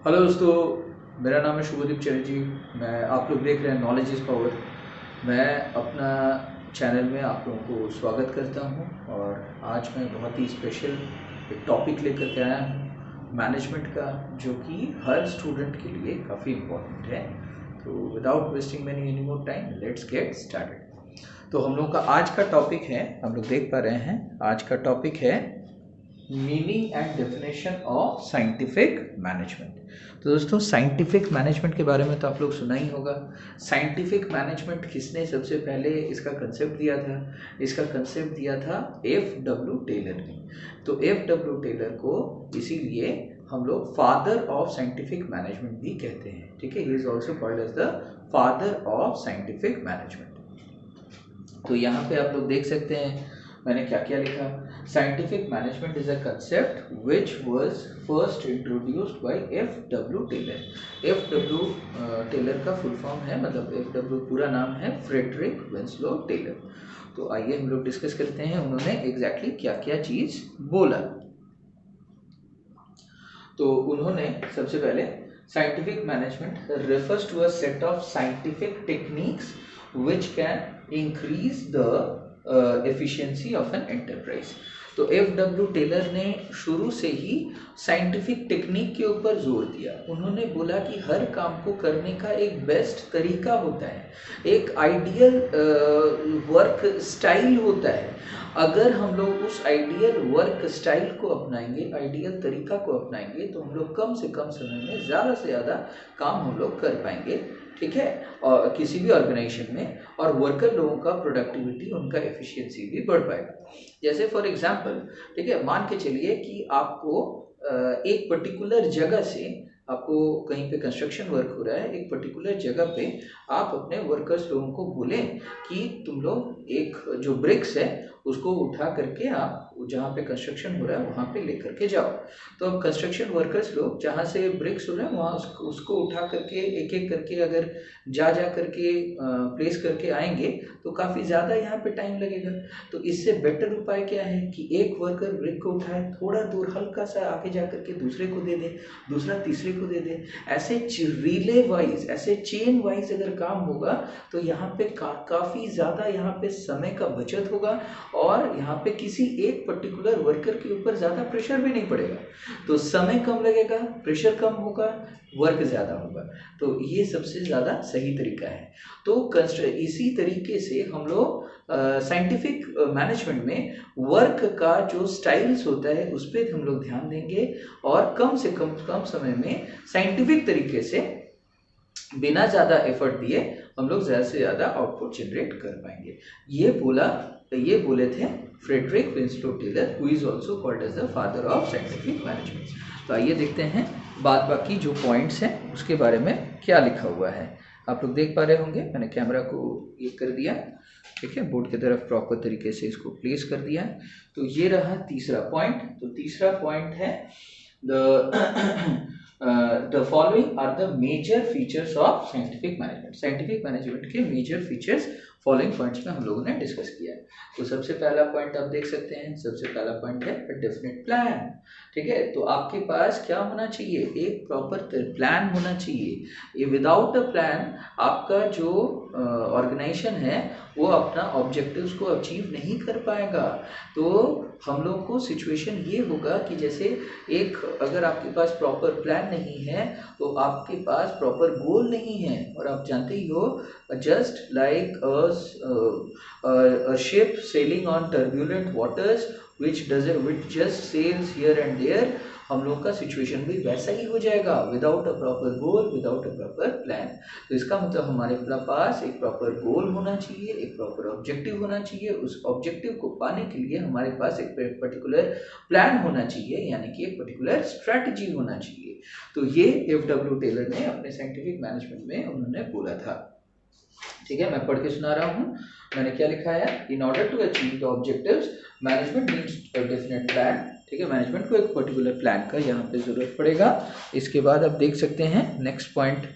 Hello दोस्तों, मेरा नाम है शुभदीप चैटर्जी। मैं आप लोग देख रहे हैं नॉलेज इज़ पावर। मैं अपना चैनल में आप लोगों को स्वागत करता हूं और आज मैं बहुत ही स्पेशल एक टॉपिक लेकर के आया हूं मैनेजमेंट का, जो कि हर स्टूडेंट के लिए काफ़ी इम्पोर्टेंट है। तो without wasting many any more time, let's get started. तो हम लोग का आज का टॉपिक है, हम लोग देख पा रहे हैं, आज का टॉपिक है meaning and definition of scientific management. तो दोस्तों, साइंटिफिक मैनेजमेंट के बारे में तो आप लोग सुना ही होगा। साइंटिफिक मैनेजमेंट किसने सबसे पहले इसका कंसेप्ट दिया था? इसका कंसेप्ट दिया था F.W. टेलर ने। तो F.W. टेलर को इसीलिए हम लोग फादर ऑफ साइंटिफिक मैनेजमेंट भी कहते हैं। ठीक है, he is also called as the father of scientific management. तो यहाँ पे आप लोग देख सकते हैं मैंने क्या क्या लिखा। Scientific management is a concept which was first introduced by F.W. Taylor. F.W. Taylor का फुल फॉर्म है, मतलब F.W. पूरा नाम है फ्रेडरिक विंस्लो टेलर। तो आइए हम लोग डिस्कस करते हैं उन्होंने एग्जैक्टली क्या क्या चीज बोला। तो उन्होंने सबसे पहले scientific management refers to a set of scientific techniques which can increase the efficiency of an enterprise। तो F.W. टेलर ने शुरू से ही साइंटिफिक टेक्निक के ऊपर जोर दिया। उन्होंने बोला कि हर काम को करने का एक बेस्ट तरीका होता है, एक आइडियल वर्क स्टाइल होता है। अगर हम लोग उस आइडियल वर्क स्टाइल को अपनाएंगे, आइडियल तरीका को अपनाएंगे, तो हम लोग कम से कम समय में ज़्यादा से ज़्यादा काम हम लोग कर पाएंगे। ठीक है, और किसी भी ऑर्गेनाइजेशन में, और वर्कर लोगों का प्रोडक्टिविटी, उनका एफिशिएंसी भी बढ़ पाएगा। जैसे फॉर एग्जांपल, ठीक है, मान के चलिए कि आपको एक पर्टिकुलर जगह से, आपको कहीं पे कंस्ट्रक्शन वर्क हो रहा है, एक पर्टिकुलर जगह पे आप अपने वर्कर्स लोगों को बोलें कि तुम लोग एक जो ब्रिक्स है उसको उठा करके आप जहाँ पे कंस्ट्रक्शन हो रहा है वहाँ पे लेकर के जाओ। तो अब कंस्ट्रक्शन वर्कर्स लोग जहाँ से ब्रिक्स हो रहे हैं वहाँ उसको उठा करके एक एक करके अगर जा करके प्लेस करके आएंगे तो काफ़ी ज़्यादा यहाँ पे टाइम लगेगा। तो इससे बेटर उपाय क्या है कि एक वर्कर ब्रिक को उठाए, थोड़ा दूर हल्का सा आगे जा करके दूसरे को दे दे, दूसरा तीसरे को दे दे। ऐसे रिले वाइज, ऐसे चेन वाइज अगर काम होगा तो यहाँ पे काफ़ी ज़्यादा यहाँ पे समय का बचत होगा और यहाँ पे किसी एक पर्टिकुलर वर्कर के ऊपर ज़्यादा प्रेशर भी नहीं पड़ेगा। तो समय कम लगेगा, प्रेशर कम होगा, वर्क ज़्यादा होगा। तो ये सबसे ज़्यादा सही तरीका है। तो इसी तरीके से हम लोग साइंटिफिक मैनेजमेंट में वर्क का जो स्टाइल्स होता है उस पर हम लोग ध्यान देंगे और कम से कम समय में साइंटिफिक तरीके से बिना ज़्यादा एफर्ट दिए हम लोग ज़्यादा से ज़्यादा आउटपुट जनरेट कर पाएंगे। ये बोले थे Frederick Winslow Taylor, who is also called as the father of scientific management. तो आइए देखते हैं बाद बाकी जो पॉइंट्स हैं उसके बारे में क्या लिखा हुआ है। आप लोग देख पा रहे होंगे, मैंने कैमरा को ये कर दिया, ठीक है, बोर्ड की तरफ प्रॉपर तरीके से इसको प्लेस कर दिया। तो ये रहा तीसरा पॉइंट। तो तीसरा पॉइंट है the following are the major features of scientific management। Scientific management के मेजर फीचर्स फॉलोइंग पॉइंट्स में हम लोगों ने डिस्कस किया है। तो सबसे पहला पॉइंट आप देख सकते हैं, सबसे पहला पॉइंट है डेफिनेट प्लान। ठीक है, तो आपके पास क्या होना चाहिए? एक प्रॉपर प्लान होना चाहिए। ये विदाउट अ प्लान आपका जो ऑर्गेनाइजेशन है वो अपना ऑब्जेक्टिव्स को अचीव नहीं कर पाएगा। तो हम लोग को सिचुएशन ये होगा कि जैसे एक, अगर आपके पास प्रॉपर प्लान नहीं है तो आपके पास प्रॉपर गोल नहीं है, और आप जानते ही हो, just like a ship sailing on turbulent waters which just sails here and there, हम लोग का सिचुएशन भी वैसा ही हो जाएगा without a proper goal, without a proper plan. तो इसका मतलब हमारे पास एक प्रॉपर गोल होना चाहिए, एक प्रॉपर ऑब्जेक्टिव होना चाहिए। उस ऑब्जेक्टिव को पाने के लिए हमारे पास एक पर्टिकुलर प्लान होना चाहिए, यानी कि एक पर्टिकुलर स्ट्रैटेजी होना चाहिए। तो ये F.W. टेलर ने अपने साइंटिफिक मैनेजमेंट में उन्होंने बोला था। ठीक है, मैं पढ़ के सुना रहा हूँ। मैंने क्या लिखा है? In order to achieve the objectives management needs a definite plan. ठीक है, मैनेजमेंट को एक पर्टिकुलर प्लान का यहाँ पे जरूरत पड़ेगा। इसके बाद आप देख सकते हैं नेक्स्ट पॉइंट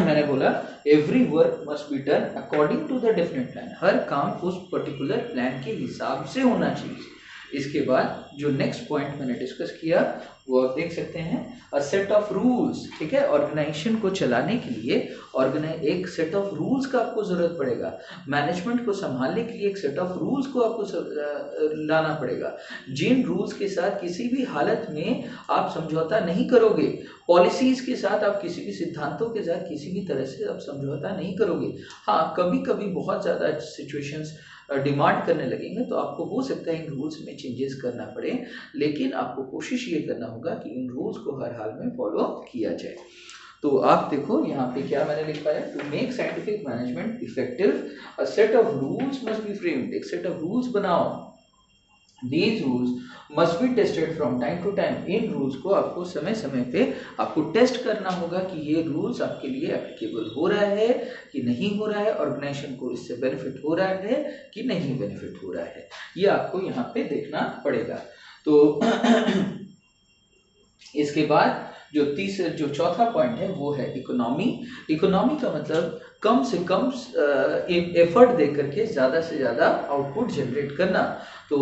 मैंने बोला every work must be done according to the definite plan. हर काम उस पर्टिकुलर प्लान के हिसाब से होना चाहिए। इसके बाद जो नेक्स्ट पॉइंट मैंने डिस्कस किया वो आप देख सकते हैं, अ सेट ऑफ रूल्स, ठीक है, ऑर्गेनाइजेशन को चलाने के लिए एक सेट ऑफ रूल्स का आपको जरूरत पड़ेगा, मैनेजमेंट को संभालने के लिए एक सेट ऑफ रूल्स को आपको लाना पड़ेगा, जिन रूल्स के साथ किसी भी हालत में आप समझौता नहीं करोगे, पॉलिसीज के साथ आप किसी भी सिद्धांतों के साथ किसी भी तरह से आप समझौता नहीं करोगे। हाँ, कभी कभी बहुत ज़्यादा सिचुएशंस डिमांड करने लगेंगे तो आपको हो सकता है इन रूल्स में चेंजेस करना पड़े, लेकिन आपको कोशिश ये करना होगा कि इन रूल्स को हर हाल में फॉलो किया जाए। तो आप देखो यहाँ पे क्या मैंने लिखा है, to make scientific management effective a set of rules must be framed, एक सेट ऑफ रूल्स बनाओ, These rules must be tested from time to time। In rules को आपको समय समय पे आपको टेस्ट करना होगा कि ये रूल्स आपके लिए एप्लीकेबल हो रहा है कि नहीं हो रहा है, ऑर्गेनाइजेशन को इससे बेनिफिट हो रहा है कि नहीं बेनिफिट हो रहा है, ये आपको यहाँ पे देखना पड़ेगा। तो इसके बाद जो चौथा पॉइंट है वो है इकोनॉमी। इकोनॉमी का मतलब कम से कम एफर्ट दे करके ज़्यादा से ज़्यादा आउटपुट जनरेट करना। तो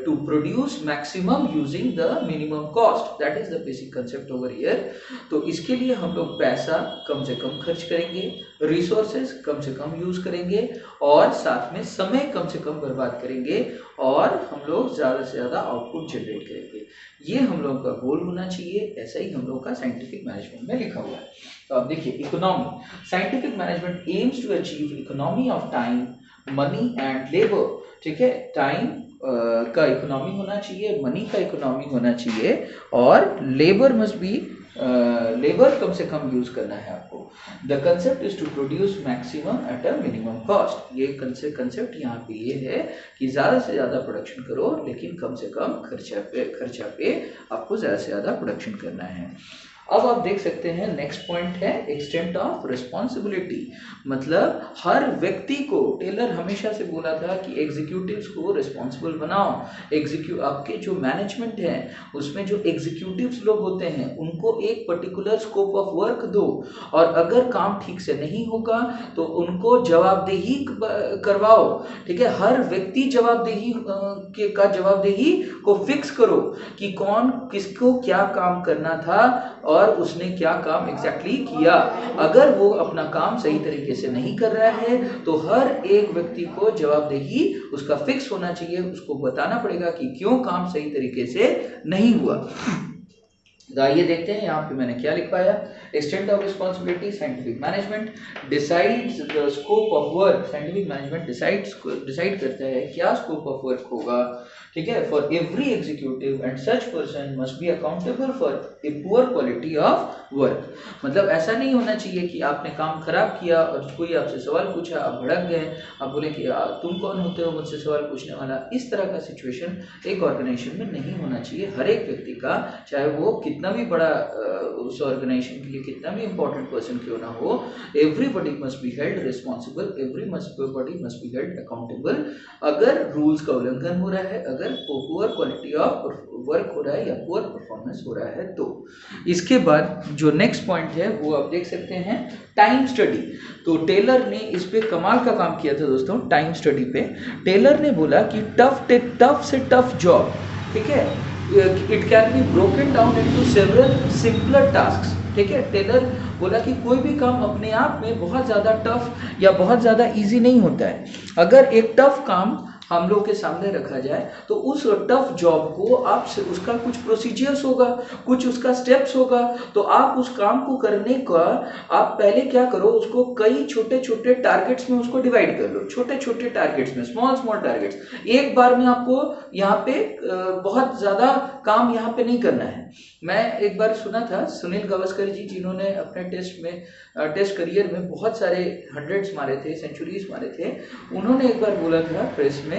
to produce maximum using the minimum cost, that is the basic concept over here. तो इसके लिए हम लोग पैसा कम से कम खर्च करेंगे, रिसोर्सेज कम से कम यूज करेंगे और साथ में समय कम से कम बर्बाद करेंगे और हम लोग ज़्यादा से ज़्यादा आउटपुट जनरेट करेंगे। ये हम लोगों का गोल होना चाहिए, ऐसा ही हम लोग का साइंटिफिक मैनेजमेंट में लिखा हुआ है। तो आप देखिए, economy, scientific management aims to achieve economy of time, money and labour, ठीक है, टाइम का इकोनॉमी होना चाहिए, मनी का इकोनॉमी होना चाहिए और लेबर मस्ट बी, लेबर कम से कम यूज करना है आपको। The concept is to produce maximum at a minimum cost. ये कंसेप्ट यहाँ पे ये है कि ज़्यादा से ज़्यादा प्रोडक्शन करो लेकिन कम से कम खर्चा पे आपको ज़्यादा से ज़्यादा प्रोडक्शन करना है। अब आप देख सकते हैं नेक्स्ट पॉइंट है एक्सटेंट ऑफ रिस्पॉन्सिबिलिटी, मतलब हर व्यक्ति को, टेलर हमेशा से बोला था कि एग्जीक्यूटिव्स को रिस्पॉन्सिबल बनाओ, आपके जो मैनेजमेंट है उसमें जो एग्जीक्यूटिव्स लोग होते हैं उनको एक पर्टिकुलर स्कोप ऑफ वर्क दो और अगर काम ठीक से नहीं होगा तो उनको जवाबदेही करवाओ, ठीक है, हर व्यक्ति जवाबदेही को फिक्स करो कि कौन किसको क्या काम करना था और उसने क्या काम एग्जैक्टली किया। अगर वो अपना काम सही तरीके से नहीं कर रहा है तो हर एक व्यक्ति को जवाबदेही उसका फिक्स होना चाहिए, उसको बताना पड़ेगा कि क्यों काम सही तरीके से नहीं हुआ। आइए देखते हैं यहाँ पे मैंने क्या लिखवाया। Extent of responsibility, scientific management decides the scope of work. Scientific management decide करता है क्या स्कोप ऑफ वर्क होगा, ठीक है, for every executive and such person must be accountable for a poor quality of work. मतलब ऐसा नहीं होना चाहिए कि आपने काम खराब किया और कोई आपसे सवाल पूछा, आप भड़क गए, आप बोले कि तुम कौन होते हो मुझसे सवाल पूछने वाला। इस तरह का सिचुएशन एक ऑर्गेनाइजेशन में नहीं होना चाहिए। हर एक व्यक्ति का, चाहे वो कितना भी बड़ा उस ऑर्गेनाइजेशन के लिए कितना भी इंपॉर्टेंट पर्सन क्यों ना हो, everybody must be held responsible, everybody must be held accountable. अगर रूल्स का उल्लंघन हो रहा है, अगर पुअर क्वालिटी ऑफ वर्क हो रहा है या पुअर परफॉर्मेंस हो रहा है तो। इसके बाद जो नेक्स्ट पॉइंट है वो आप देख सकते हैं, टाइम स्टडी। तो टेलर ने इस पे कमाल का काम किया था दोस्तों, टाइम स्टडी पे। टेलर ने बोला कि टफ से टफ जॉब, ठीक है, it can be broken down into several simpler tasks, ठीक है। टेलर बोला कि कोई भी काम अपने आप में बहुत ज़्यादा टफ या बहुत ज़्यादा इजी नहीं होता है। अगर एक टफ काम हम लोग के सामने रखा जाए तो उस टफ जॉब को आप उसका कुछ प्रोसीजर्स होगा, कुछ उसका स्टेप्स होगा, तो आप उस काम को करने का आप पहले क्या करो, उसको कई छोटे छोटे टारगेट्स में उसको डिवाइड कर लो, छोटे छोटे टारगेट्स में, स्मॉल टारगेट्स। एक बार में आपको यहाँ पे बहुत ज़्यादा काम यहाँ पे नहीं करना है। मैं एक बार सुना था सुनील गावस्कर जी, जिन्होंने अपने टेस्ट करियर में बहुत सारे हंड्रेड्स मारे थे, सेंचुरीज मारे थे, उन्होंने एक बार बोला था प्रेस में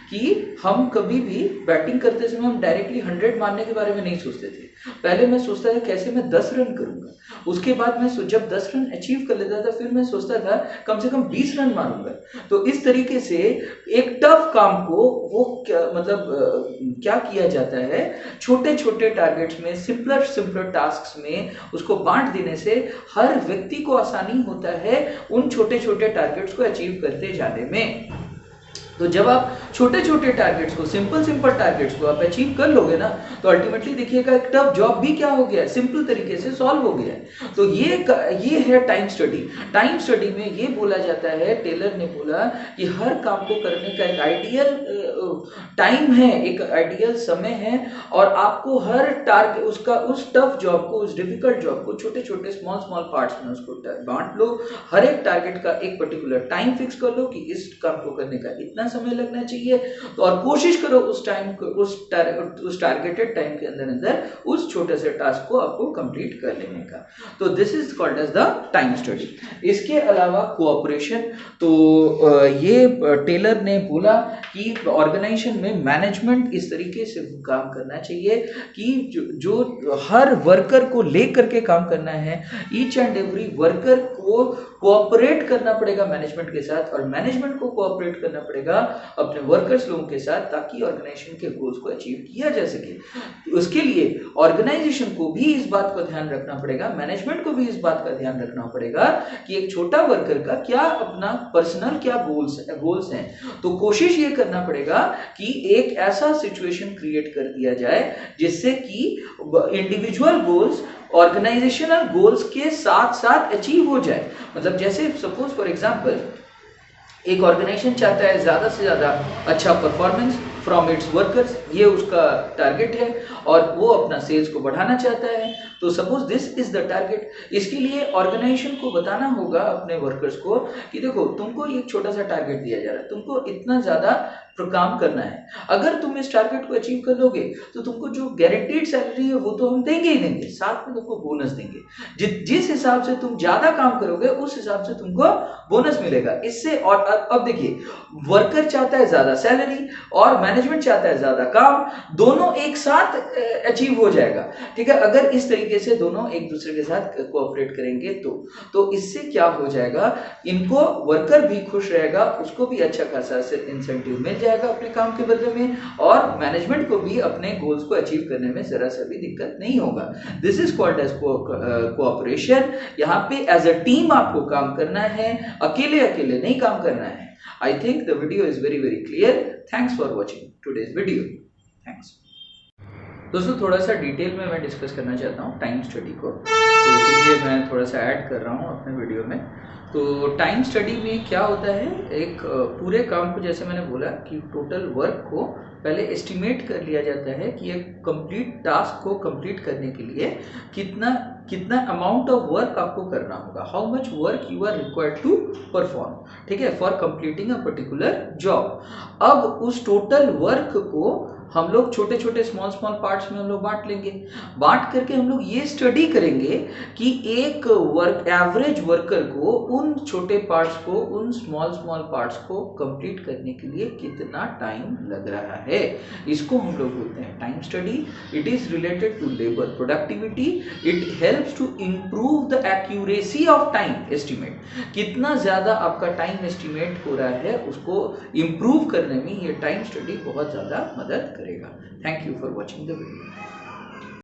कि हम कभी भी बैटिंग करते समय हम डायरेक्टली 100 मारने के बारे में नहीं सोचते थे। पहले मैं सोचता था कैसे मैं 10 रन करूंगा, उसके बाद मैं जब 10 रन अचीव कर लेता था फिर मैं सोचता था कम से कम 20 रन मारूंगा। तो इस तरीके से एक टफ काम को वो क्या किया जाता है, छोटे छोटे टारगेट्स में, सिंपलर टास्क्स में उसको बांट देने से हर व्यक्ति को आसानी होता है उन छोटे छोटे टारगेट्स को अचीव करते जाने में। तो जब आप छोटे छोटे टारगेट्स को, सिंपल टारगेट्स को आप अचीव कर लोगे ना, तो अल्टीमेटली देखिएगा एक टफ जॉब भी क्या हो गया है, सिंपल तरीके से सॉल्व हो गया है। तो ये है टाइम स्टडी। टाइम स्टडी में ये बोला जाता है, टेलर ने बोला कि हर काम को करने का एक आइडियल टाइम है, एक आइडियल समय है, और आपको हर टारगेट उसका, उस टफ जॉब को, उस डिफिकल्ट जॉब को छोटे छोटे स्मॉल पार्ट्स में उसको बांट लो। हर एक टारगेट का एक पर्टिकुलर टाइम फिक्स कर लो कि इस काम को करने का इतना समय लगना चाहिए, तो और कोशिश करो उस टाइम को, उस टारगेटेड टाइम के अंदर उस छोटे से टास्क को आपको कंप्लीट कर लेने का। तो this is called as the time study. इसके अलावा कोऑपरेशन, तो ये टेलर ने बोला कि ऑर्गेनाइजेशन में मैनेजमेंट इस तरीके से काम करना चाहिए कि जो हर वर्कर को लेकर के काम करना है, ईच एंड एवरी वर्कर को कोऑपरेट करना पड़ेगा मैनेजमेंट के साथ, और मैनेजमेंट को कोऑपरेट करना पड़ेगा अपने वर्कर्स लोगों के साथ, ताकि ऑर्गेनाइजेशन के गोल्स को अचीव किया जा सके। उसके लिए ऑर्गेनाइजेशन को भी इस बात का ध्यान रखना पड़ेगा, मैनेजमेंट को भी इस बात का ध्यान रखना पड़ेगा कि एक छोटा वर्कर का क्या अपना पर्सनल क्या गोल्स हैं। तो कोशिश ये करना पड़ेगा कि एक ऐसा सिचुएशन क्रिएट कर दिया जाए जिससे कि इंडिविजुअल गोल्स ऑर्गेनाइजेशनल गोल्स के साथ साथ अचीव हो जाए। मतलब जैसे सपोज फॉर एग्जांपल एक ऑर्गेनाइजेशन चाहता है ज्यादा से ज्यादा अच्छा परफॉर्मेंस फ्रॉम इट्स वर्कर्स, ये उसका टारगेट है, और वो अपना सेल्स को बढ़ाना चाहता है। तो suppose this is the target. इसके लिए ऑर्गेनाइजेशन को बताना होगा अपने वर्कर्स को कि देखो तुमको एक छोटा सा टारगेट दिया जा रहा है, तुमको इतना ज्यादा काम करना है, अगर तुम इस टारगेट को अचीव कर लोगे तो तुमको जो गारंटीड सैलरी है वो तो हम देंगे ही देंगे, साथ में तुमको बोनस देंगे। जिस हिसाब से तुम ज्यादा काम करोगे उस हिसाब से तुमको बोनस मिलेगा इससे। और अब देखिए, वर्कर चाहता है ज्यादा सैलरी और मैनेजमेंट चाहता है ज्यादा काम, दोनों एक साथ अचीव हो जाएगा। ठीक है, अगर इस तरीके से दोनों एक दूसरे के साथ कोऑपरेट करेंगे तो इससे क्या हो जाएगा, इनको वर्कर भी खुश रहेगा, उसको भी अच्छा खासा इंसेंटिव मिल जाएगा अपने काम के बदले में, और मैनेजमेंट को भी अपने गोल्स को अचीव करने में जरा सा भी दिक्कत नहीं होगा। This is called as cooperation. यहाँ पे एज अ टीम आपको काम करना है, अकेले नहीं काम करना है। I think the video is very clear. Thanks for watching today's video. Thanks. दोस्तों थोड़ा सा डिटेल में मैं डिस्कस करना चाहता हूँ टाइम स्टडी को, तो इसलिए मैं थोड़ा सा ऐड कर रहा हूँ अपने वीडियो में। तो टाइम स्टडी में क्या होता है, एक पूरे काम को, जैसे मैंने बोला कि टोटल वर्क को पहले एस्टिमेट कर लिया जाता है कि एक कंप्लीट टास्क को कंप्लीट करने के लिए कितना अमाउंट ऑफ वर्क आपको करना होगा, how much work you are required to perform, ठीक है, for completing a particular job. अब उस टोटल वर्क को हम लोग छोटे छोटे स्मॉल पार्ट्स में हम लोग बांट लेंगे। बांट करके हम लोग ये स्टडी करेंगे कि एक एवरेज वर्कर को उन छोटे पार्ट्स को, उन स्मॉल पार्ट्स को कंप्लीट करने के लिए कितना टाइम लग रहा है। इसको हम लोग बोलते हैं time study. It is related to labour productivity. It helps to improve the accuracy of time estimate. कितना ज्यादा आपका टाइम एस्टिमेट हो रहा है उसको इंप्रूव करने में ये टाइम स्टडी बहुत ज्यादा मदद करेगा। Thank you for watching the video.